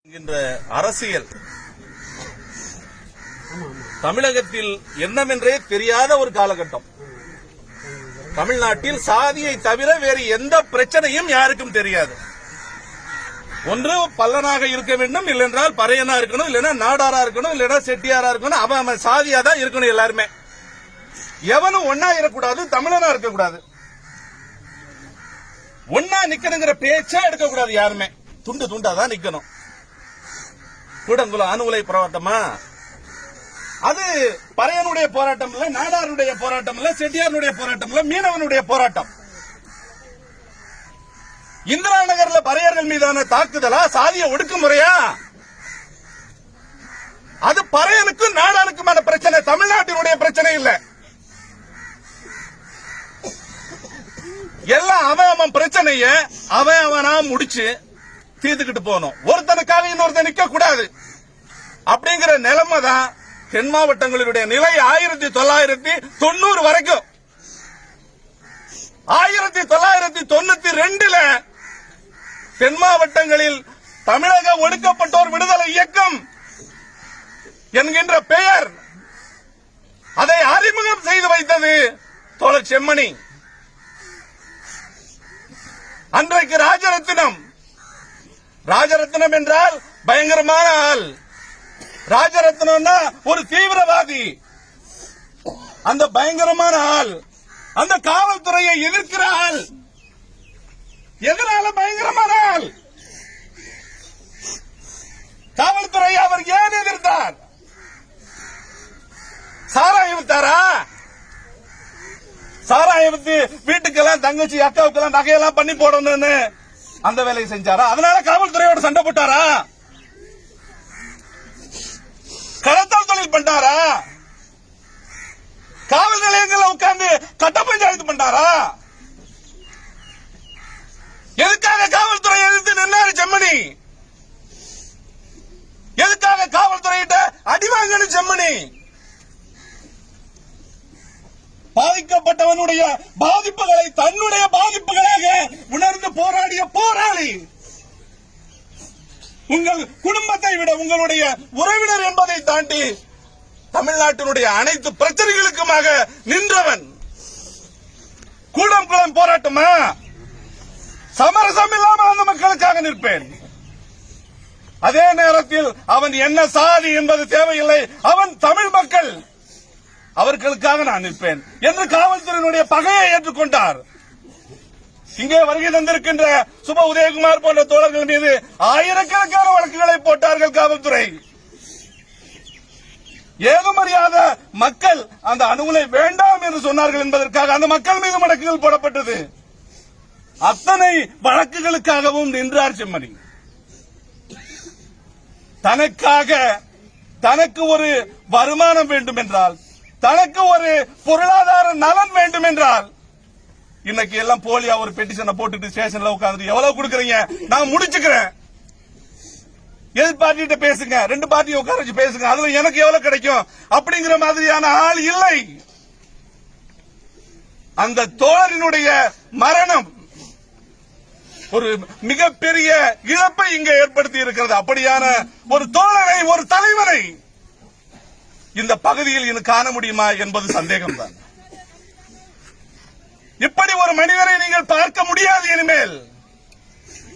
என்கின்ற அரசியல் தமிழகத்தில் என்னவென்றே தெரியாத ஒரு காலகட்டம். தமிழ்நாட்டில் சாதியை தவிர வேறு எந்த பிரச்சனையும் யாருக்கும் தெரியாது. ஒன்று பல்லனாக இருக்க வேண்டும், இல்லைன்றால் பறையனா இருக்கணும், இல்லைன்னா நாடாரா இருக்கணும், இல்லைன்னா செட்டியாரா இருக்கணும். அவன் சாதியா தான் இருக்கணும். எல்லாருமே எவனும் ஒன்னா இருக்கக்கூடாது, தமிழனா இருக்கக்கூடாது, ஒன்னா நிக்கணுங்கிற பேச்சா எடுக்கக்கூடாது. யாருமே துண்டு துண்டாதான் நிக்கணும். கூடங்குளம் அணுகுலை போராட்டமா? அது பறையனுடைய போராட்டம் இல்ல, நாடாருடைய போராட்டம் இல்ல, செட்டியாருடைய போராட்டம் இல்ல, மீனவனுடைய போராட்டம். இந்திரா நகர்ல பறையர்கள் மீதான தாக்குதலா, சாதிய ஒடுக்குமுறையா? அது பறையனுக்கும் நாடாருக்குமான பிரச்சனை, தமிழ்நாட்டினுடைய பிரச்சனை இல்ல. எல்லாம் அவன் பிரச்சனைய அவனா முடிச்சு தீர்த்துக்கிட்டு போகணும். ஒருத்தனுக்காக இன்னொருத்தன் நிக்க கூடாது அப்படிங்கிற நிலைமை தான் தென் மாவட்டங்களுடைய நிலை. 1990 வரைக்கும் 1992 தென் மாவட்டங்களில் தமிழக ஒடுக்கப்பட்டோர் விடுதலை இயக்கம் என்கின்ற பெயர், அதை அறிமுகம் செய்து வைத்தது தோழர் செம்மணி. அன்றைக்கு ராஜரத்னம் என்றால் பயங்கரமான ஆள். ராஜரத்னம்னா ஒரு தீவிரவாதி. அந்த பயங்கரமான ஆள், அந்த காவல்துறையை எதிர்க்கிற ஆள். எதனால பயங்கரமான ஆள்? காவல்துறை அவர் ஏன் எதிர்த்தார்? சாராயம் வித்தாரா? சாராயம் வித்து வீட்டுக்கெல்லாம் தங்கச்சி அக்காவுக்கெல்லாம் நகையெல்லாம் பண்ணி போடணும்னு அந்த வேலையை செஞ்சாரா? அதனால காவல்துறையோட சண்டை போட்டாரா? கடத்தல் தொழில் பண்ணாரா? காவல் நிலையங்களில் உட்கார்ந்து கட்ட பஞ்சாயத்து பண்ணாரா? எதுக்காக காவல்துறை எதிர்த்து நின்னாரு செம்மணி? எதுக்காக காவல்துறையிட்ட அடி வாங்கணும் செம்மணி? பாதிக்கப்பட்டவனுடைய பாதிப்புகளை தன்னுடைய பாதிப்புகளாக உணர்ந்து போராடிய போராளி. உங்கள் குடும்பத்தை விட உங்களுடைய உறவினர் என்பதை தாண்டி தமிழ்நாட்டினுடைய அனைத்து பிரச்சனைகளுக்குமாக நின்றவன். கூடங்குளம் போராட்டமா? சமரசம் இல்லாமல் அந்த மக்களுக்காக நிற்பேன். அதே நேரத்தில் அவன் என்ன சாதி என்பது தேவையில்லை, அவன் தமிழ் மக்கள், அவர்களுக்காக நான் நிற்பேன் என்று காவல்துறையினுடைய பகையை ஏற்றுக்கொண்டார். இங்கே வருகை தந்திருக்கின்ற சுப உதயகுமார் போன்ற தோழர்கள் மீது ஆயிரக்கணக்கான வழக்குகளை போட்டார்கள் காவல்துறை. ஏதுமறியாத மக்கள் அந்த அணுகுலை வேண்டாம் என்று சொன்னார்கள் என்பதற்காக அந்த மக்கள் மீது வழக்குகள் போடப்பட்டது. அத்தனை வழக்குகளுக்காகவும் நின்றார் செம்மணி. தனக்கு ஒரு வருமானம் வேண்டும் என்றால், தனக்கு ஒரு பொருளாதார நலன் வேண்டும் என்றால், இன்னைக்கு எல்லாம் போலியா ஒரு பெட்டிஷனை போட்டுட்டு ஸ்டேஷன்ல உட்கார்ந்து எவ்வளவு கொடுக்கறீங்க, நான் முடிச்சுக்கிறேன், எதிர் பார்ட்டிகிட்ட பேசுங்க, ரெண்டு பார்ட்டியை உட்கார வச்சு பேசுங்க, அதுல எனக்கு எவ்வளவு கிடைக்கும் அப்படிங்கிற மாதிரியான ஆள் இல்லை. அந்த தோழரினுடைய மரணம் ஒரு மிகப்பெரிய இழப்பை இங்கே ஏற்படுத்தி இருக்கிறது. அப்படியான ஒரு தோழரை, ஒரு தலைவரை இந்த பகுதியில் இன்னும் காண முடியுமா என்பது சந்தேகம்தான். இப்படி ஒரு மனிதரை நீங்கள் பார்க்க முடியாது. இனிமேல்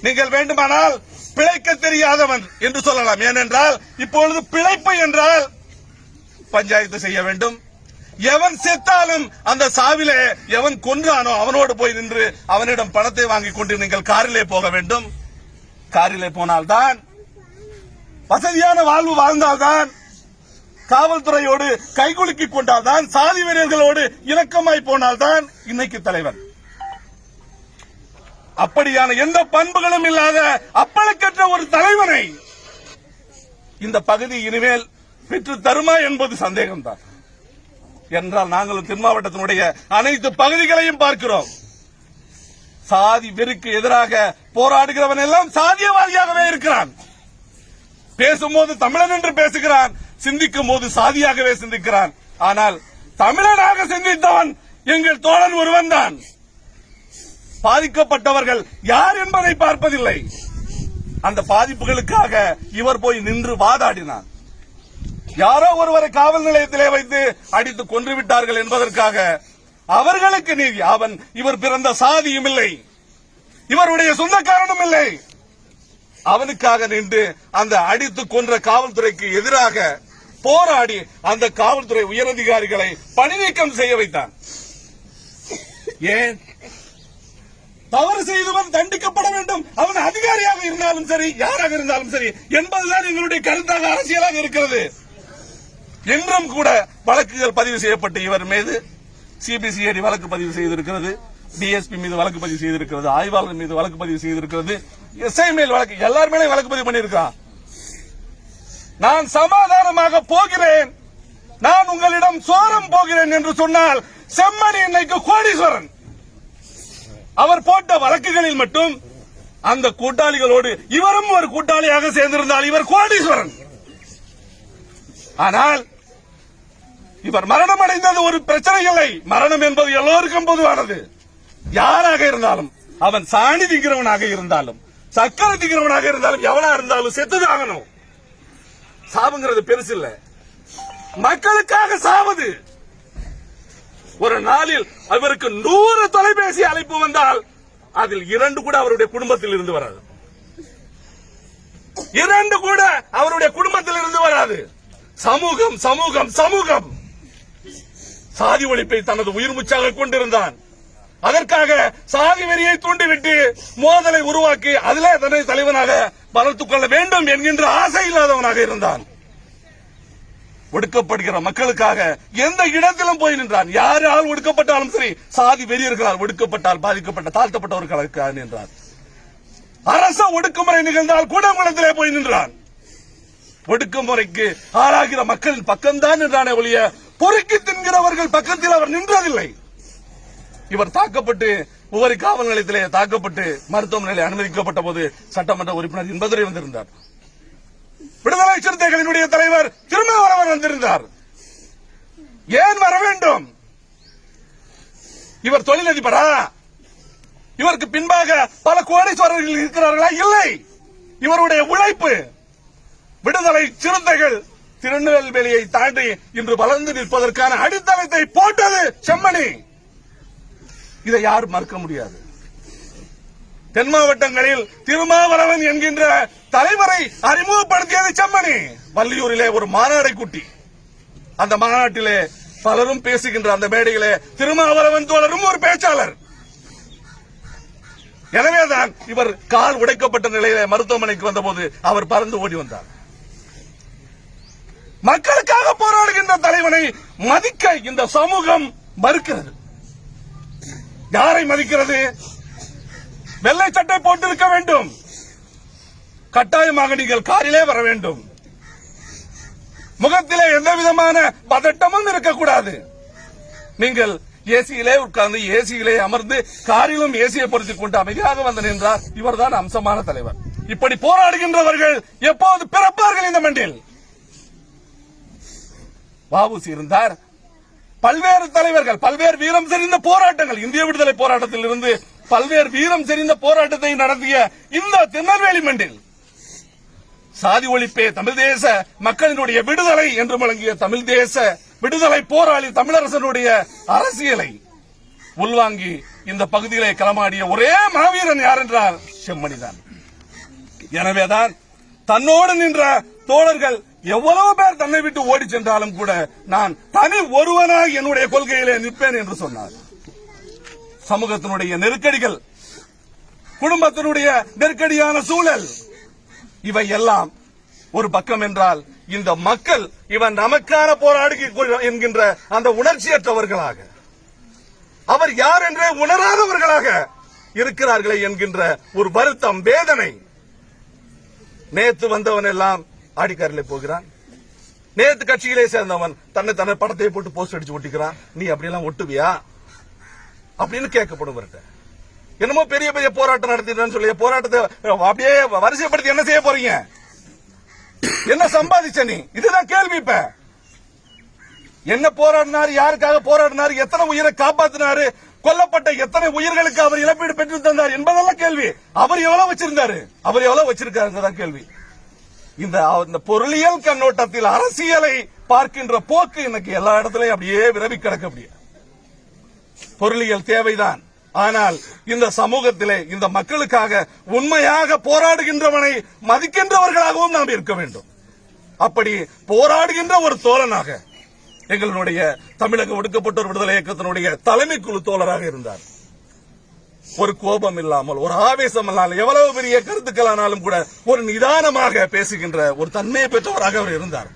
நீங்கள் வேண்டுமானால் பிழைக்க தெரியாதவன் என்று சொல்லலாம். ஏனென்றால் இப்பொழுது பிழைப்பு என்றால் பஞ்சாயத்து செய்ய வேண்டும். எவன் செத்தாலும் அந்த சாவிலே எவன் கொன்றானோ அவனோடு போய் நின்று அவனிடம் பணத்தை வாங்கிக் கொண்டு நீங்கள் காரிலே போக வேண்டும். காரிலே போனால்தான், வசதியான வாழ்வு வாழ்ந்தால்தான், காவல்துறையோடு கைகுலுக்கிக் கொண்டால்தான், சாதி வீரர்களோடு இணக்கமாய் போனால்தான் இன்னைக்கு தலைவன். அப்படியான எந்த பண்புகளும் இல்லாத அப்பழுக்கற்ற ஒரு தலைவனை இந்த பகுதி இனிமேல் பெற்று தருமா என்பது சந்தேகம்தான். என்றால் நாங்களும் தென் மாவட்டத்தினுடைய அனைத்து பகுதிகளையும் பார்க்கிறோம். சாதி வெறிக்கு எதிராக போராடுகிறவன் எல்லாம் சாதியவாதியாகவே இருக்கிறான். பேசும்போது தமிழன் என்று பேசுகிறான், சிந்திக்கும் போது சாதியாகவே சிந்திக்கிறான். ஆனால் தமிழனாக சிந்தித்தவன் எங்கள் தோழன் ஒருவன் தான். பாதிக்கப்பட்டவர்கள் யார் என்பதை பார்ப்பதில்லை. அந்த பாதிப்புகளுக்காக இவர் போய் நின்று வாதாடினார். யாரோ ஒருவரை காவல் நிலையத்திலே வைத்து அடித்து கொன்று விட்டார்கள் என்பதற்காக அவர்களுக்கு நீதி. இவர் பிறந்த சாதியும் இல்லை, இவருடைய சொந்தக்காரனும் இல்லை. அவனுக்காக நின்று அந்த அடித்து கொன்ற காவல்துறைக்கு எதிராக போராடி அந்த காவல்துறை உயரதிகாரிகளை பணி நீக்கம் செய்ய வைத்தான். ஏன்? தவறு செய்தவன் தண்டிக்கப்பட வேண்டும், அவன் அதிகாரியாக இருந்தாலும் சரி, யாராக இருந்தாலும் சரி என்பதுதான் எங்களுடைய கருத்தாக அரசியலாக இருக்கிறது. என்றும் கூட வழக்குகள் பதிவு செய்யப்பட்டு இவர் மீது சிபிசிஐடி வழக்கு பதிவு செய்திருக்கிறது, டிஎஸ்பி மீது வழக்கு பதிவு செய்திருக்கிறது, ஆய்வாளர் மீது வழக்கு பதிவு செய்திருக்கிறது, எஸ்ஐ மேல் வழக்கு, எல்லார் மேலே வழக்கு பதிவு பண்ணியிருக்கான். நான் சமாதானமாக போகிறேன், நான் உங்களிடம் சோரம் போகிறேன் என்று சொன்னால் செம்மணி இன்னைக்கு கோடீஸ்வரன். அவர் போட்ட வழக்குகளில் மட்டும் அந்த கூட்டாளிகளோடு இவரும் ஒரு கூட்டாளியாக சேர்ந்திருந்தால் இவர் கோடீஸ்வரன். ஆனால் இவர் மரணம் அடைந்தது ஒரு பிரச்சனை இல்லை. மரணம் என்பது எல்லோருக்கும் பொதுவானது. யாராக இருந்தாலும், அவன் சாணி திங்கிறவனாக இருந்தாலும், சக்கரை திங்கிறவனாக இருந்தாலும், எவனா இருந்தாலும் செத்துதாகணும். சாவுங்கிறது பெருசு இல்ல, மக்களுக்காக சாவது. ஒரு நாளில் அவருக்கு 100 தொலைபேசி அழைப்பு வந்தால் அதில் 2 கூட அவருடைய குடும்பத்தில் இருந்து வராது. 2 கூட அவருடைய குடும்பத்தில் இருந்து வராது. சமூகம் சமூகம் சமூகம். சாதி ஒழிப்பை தனது உயிர் மூச்சாக கொண்டிருந்தான். அதற்காக சாதி வெறியை தூண்டிவிட்டு மோதலை உருவாக்கி அதிலே தன்னை தலைவனாக வளர்த்துக் கொள்ள வேண்டும் என்கின்ற ஆசை இல்லாதவனாக இருந்தான். ஒடுக்கப்படுகிற மக்களுக்காக எந்த இடத்திலும் போய் நின்றான். யாரால் ஒடுக்கப்பட்டாலும் சரி, சாதி வெறியர்களால் ஒடுக்கப்பட்டால் பாதிக்கப்பட்ட தாழ்த்தப்பட்டவர்களுக்காக நின்றான். அரச ஒடுக்குமுறை நிகழ்ந்தால் கூடங்குளத்திலே போய் நின்றான். ஒடுக்குமுறைக்கு ஆளாகிற மக்களின் பக்கம்தான் நின்றானே ஒழிய பொறுக்கி தின்கிறவர்கள் பக்கத்தில் அவர் நின்றதில்லை. இவர் தாக்கப்பட்டு ஒவ்வொரு காவல் நிலையத்திலே தாக்கப்பட்டு மருத்துவமனையில் அனுமதிக்கப்பட்ட போது சட்டமன்ற உறுப்பினர் இன்பதுரை வந்திருந்தார். விடுதலை சிறுத்தைகளினுடைய தலைவர் திருமாவளவன் வந்திருந்தார். ஏன் வர வேண்டும்? இவர் தொழிலதிபரா? இவருக்கு பின்பாக பல கோடீஸ்வரர்கள் இருக்கிறார்களா? இல்லை. இவருடைய உழைப்பு. விடுதலை சிறுத்தைகள் திருநெல்வேலியை தாண்டி இன்று வளர்ந்து நிற்பதற்கான அடித்தளத்தை போட்டது செம்மணி. இதை யாரும் மறுக்க முடியாது. தென் மாவட்டங்களில் திருமாவளவன் என்கின்ற தலைவரை அறிமுகப்படுத்தியது செம்மணி. வள்ளியூரிலே ஒரு மாநாடை கூட்டி அந்த மாநாட்டிலே பலரும் பேசுகின்ற அந்த மேடையிலே திருமாவளவன் தோழரும் ஒரு பேச்சாளர். எனவேதான் இவர் கால் உடைக்கப்பட்ட நிலையிலே மருத்துவமனைக்கு வந்தபோது அவர் பறந்து ஓடி வந்தார். மக்களுக்காக போராடுகின்ற தலைவனை மதிக்க இந்த சமூகம் மறுக்கிறது. யாரை மதிக்கிறது? வெள்ளை சட்டை போட்டிருக்க வேண்டும், கட்டாயமாக நீங்கள் காரிலே வர வேண்டும், முகத்திலே எந்த விதமான பதட்டமும் இருக்கக்கூடாது. நீங்கள் ஏசியிலே உட்கார்ந்து ஏசியிலே அமர்ந்து காரிலும் ஏசியை பொருத்திக் கொண்டு அமைதியாக வந்து நின்றார். இவர்தான் அம்சமான தலைவர். இப்படி போராடுகின்றவர்கள் எப்போது பிறப்பார்கள் இந்த மண்ணில்? வ.உ.சி இருந்தார். பல்வேறு தலைவர்கள், பல்வேறு வீரம் செறிந்த போராட்டங்கள், இந்திய விடுதலை போராட்டத்தில் இருந்து பல்வேறு வீரம் செறிந்த போராட்டத்தை நடத்திய இந்த திருநெல்வேலி மண்ணில் சாதி ஒழிப்பே தமிழ் தேச மக்களினுடைய விடுதலை என்று முழங்கிய தமிழ் தேச விடுதலை போராளி தமிழரசனுடைய அரசியலை உள்வாங்கி இந்த பகுதியிலே களமாடிய ஒரே மாவீரன் யார் என்றால் செம்மணிதான். எனவேதான் தன்னோடு நின்ற தோழர்கள் எவ்வளவு பேர் தன்னை விட்டு ஓடி சென்றாலும் கூட நான் தனி ஒருவனாக என்னுடைய கொள்கையிலே நிற்பேன் என்று சொன்னார். சமூகத்தினுடைய நெருக்கடிகள், குடும்பத்தினுடைய நெருக்கடியான சூழல், இவை எல்லாம் ஒரு பக்கம் என்றால் இந்த மக்கள் இவன் நமக்கான போராடி என்கின்ற அந்த உணர்ச்சியற்றவர்களாக, அவர் யார் என்றே உணராதவர்களாக இருக்கிறார்களே என்கின்ற ஒரு வருத்தம், வேதனை. நேத்து வந்தவன் எல்லாம் ஆடிக்காரிலே போகிறான். நேத்து கட்சியிலே சேர்ந்தவன் தன்னை படத்தை போட்டு போஸ்ட் அடிச்சு ஒட்டிக்கிறான். நீ அப்படியெல்லாம் ஒட்டுவியா அப்படின்னு கேட்கப்படும். என்னமோ பெரிய பெரிய போராட்டம் நடத்திட்டு சொல்லி போராட்டத்தை அப்படியே வரிசைப்படுத்தி என்ன செய்ய போறீங்க? என்ன சம்பாதிச்ச நீ? இதுதான் கேள்வி. இப்ப என்ன போராடினாரு, யாருக்காக போராடினாரு, எத்தனை உயிரை காப்பாத்தினாரு, கொல்லப்பட்ட எத்தனை உயிர்களுக்கு அவர் இழப்பீடு பெற்று தந்தார் என்பதெல்லாம் கேள்வி. அவர் எவ்வளவு வச்சிருந்தாரு, அவர் எவ்வளவு வச்சிருக்காருங்கதான் கேள்வி. இந்த பொருளியல் கண்ணோட்டத்தில் அரசியலை பார்க்கின்ற போக்கு இன்னைக்கு எல்லா இடத்துலயும் அப்படியே விரவி கிடக்க முடியாது. பொருளியல் தேவைதான், ஆனால் இந்த சமூகத்திலே இந்த மக்களுக்காக உண்மையாக போராடுகின்றவனை மதிக்கின்றவர்களாகவும் நாம் இருக்க வேண்டும். அப்படி போராடுகின்ற ஒரு தோழனாக எங்களுடைய தமிழக ஒடுக்கப்பட்டோர் விடுதலை இயக்கத்தினுடைய தலைமை குழு தோழராக இருந்தார். ஒரு கோபம் இல்லாமல், ஒரு ஆவேசம் இல்லாமல், எவ்வளவு பெரிய கருத்துக்கள் ஆனாலும் கூட ஒரு நிதானமாக பேசுகின்ற ஒரு தன்மையை பெற்றவராக அவர் இருந்தார்.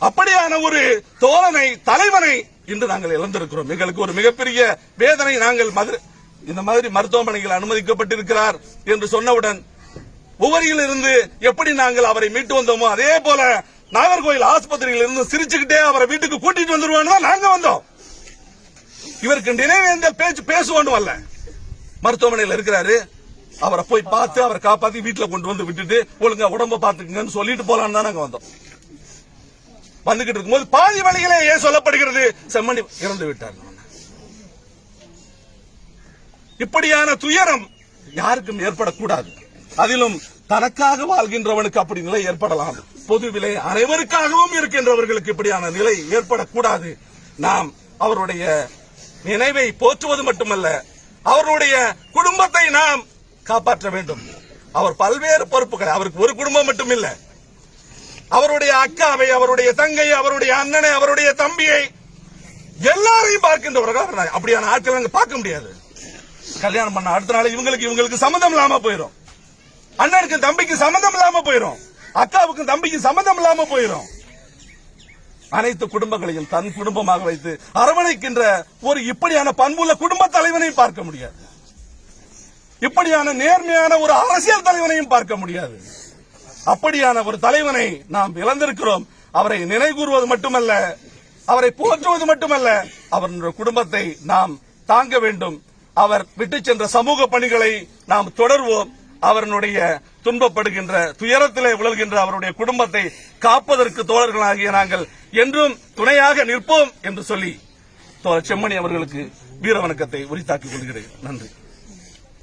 அப்படியான ஒரு தோழனை, தலைவனை இன்று நாங்கள் இழந்திருக்கிறோம். எங்களுக்கு ஒரு மிகப்பெரிய வேதனை. நாங்கள் இந்த மாதிரி மருத்துவமனையில் அனுமதிக்கப்பட்டிருக்கிறார் என்று சொன்னவுடன் உவரியில் இருந்து எப்படி நாங்கள் அவரை மீட்டு வந்தோமோ அதே போல நாகர்கோயில் ஆஸ்பத்திரியில் இருந்து சிரிச்சுக்கிட்டே அவரை வீட்டுக்கு கூட்டிட்டு வந்துருவான்னு தான் நாங்க வந்தோம். இவருக்கு நினைவேந்தல் பேச்சு பேசுவோம் அல்ல. மருத்துவமனையில் இருக்கிறாரு, அவரை போய் பார்த்து அவரை காப்பாத்தி வீட்டுல கொண்டு வந்து விட்டுட்டு ஒழுங்கா உடம்ப பாத்துக்கங்கன்னு சொல்லிட்டு போலான்னு தான் நாங்க வந்தோம். வந்துகிட்டு இருக்கும்போது பாதி வழியிலே ஏன் சொல்லப்படுகிறது செம்மணி இறந்து விட்டார். இப்படியான துயரம் யாருக்கும் ஏற்படக்கூடாது. அதிலும் தனக்காக வாழ்கின்றவனுக்கு அப்படி நிலை ஏற்படலாம். பொதுவிலே அனைவருக்காகவும் இருக்கின்றவர்களுக்கு இப்படியான நிலை ஏற்படக்கூடாது. நாம் அவருடைய நினைவை போற்றுவது மட்டுமல்ல, அவருடைய குடும்பத்தை நாம் காப்பாற்ற வேண்டும். அவர் பல்வேறு பொறுப்புகள், அவருக்கு ஒரு குடும்பம் மட்டும் இல்ல, அவருடைய அக்காவை, அவருடைய தங்கை, அவருடைய அண்ணனை, அவருடைய தம்பியை எல்லாரையும் பார்க்கின்றவர்கள். அப்படியான ஆட்கள் அங்க பார்க்க முடியாது. கல்யாணம் பண்ண அடுத்த நாள் இவங்களுக்கு சம்மந்தம் இல்லாம போயிடும். அண்ணனுக்கு தம்பிக்கு சம்மந்தம் இல்லாம போயிடும். அக்காவுக்கு தம்பிக்கு சம்மந்தம் இல்லாம போயிடும். அனைத்து குடும்பங்களையும் தன் குடும்பமாக வைத்து அரவணைக்கின்ற ஒரு இப்படியான பண்புள்ள குடும்ப தலைவனையும் பார்க்க முடியாது. இப்படியான நேர்மையான ஒரு அரசியல் தலைவனையும் பார்க்க முடியாது. அப்படியான ஒரு தலைவனை நாம் இழந்திருக்கிறோம். அவரை நினைவுகூறுவது மட்டுமல்ல, அவரை போற்றுவது மட்டுமல்ல, அவருடைய குடும்பத்தை நாம் தாங்க வேண்டும். அவர் விட்டு சென்ற சமூக பணிகளை நாம் தொடர்வோம். அவருடைய துன்பப்படுகின்ற, துயரத்திலே உழல்கின்ற அவருடைய குடும்பத்தை காப்பதற்கு தோழர்களாகிய நாங்கள் என்றும் துணையாக நிற்போம் என்று சொல்லி செம்மணி அவர்களுக்கு வீர வணக்கத்தை உரித்தாக்கிக் கொள்கிறேன். நன்றி.